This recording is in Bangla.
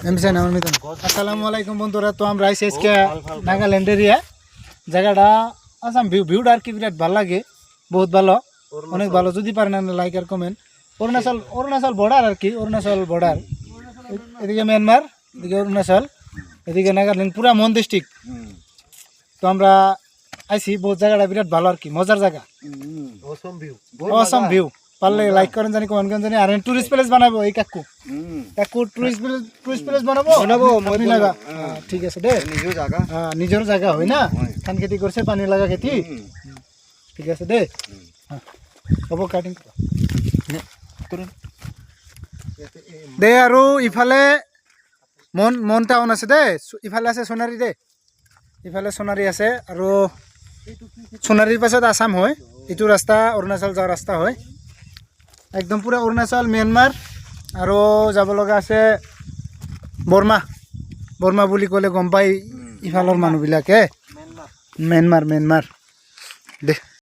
আসসালামু আলাইকুম বন্ধুরা, তো আমরা আইসি আজকে নাগাল্যান্ড এরিয়া। জায়গাটা আসাম ভিউটা আর কি বিরাট ভালো লাগে, বহুত ভালো, অনেক ভালো। যদি পারেন লাইক আর কমেন্ট। অরুণাচল বর্ডার আর কি, অরুণাচল বর্ডার। এদিকে মিয়ানমার, এদিকে অরুণাচল, এদিকে নাগাল্যান্ড, পুরা মন ডিস্ট্রিক্ট। তো আমরা আইসি, বহুত জায়গাটা বিরাট ভালো আর কি, মজার জায়গা, অসম ভিউ। পারলে লাইক করেন জানি, কমেন্ট করেন জানি। আর টুরিস্ট প্লেস বানাবো এই কাকু টুরিস্ট প্লেস বানাবো পানি লাগা। ঠিক আছে দে, নিজের জায়গা হয় না, ধান খেতি করছে, পানি লাগা খেতি। ঠিক আছে দে, হব কাটিং দে। আৰু ইফালে মন টাউন আছে দে, ইফালে আছে সোণাৰী দে, ইফালে সোণাৰী আছে। আৰু সোণাৰীৰ পাছত আসাম হয়, এইটো ৰাস্তা অৰুণাচল যোৱা ৰাস্তা হয়, একদম পুরা অরুণাচল মিয়ানমার। আৰু যাব লগা আছে বৰ্মা বুলি ক'লে গম পাই ইফালৰ মানুহবিলাকে, মিয়ানমাৰ দে।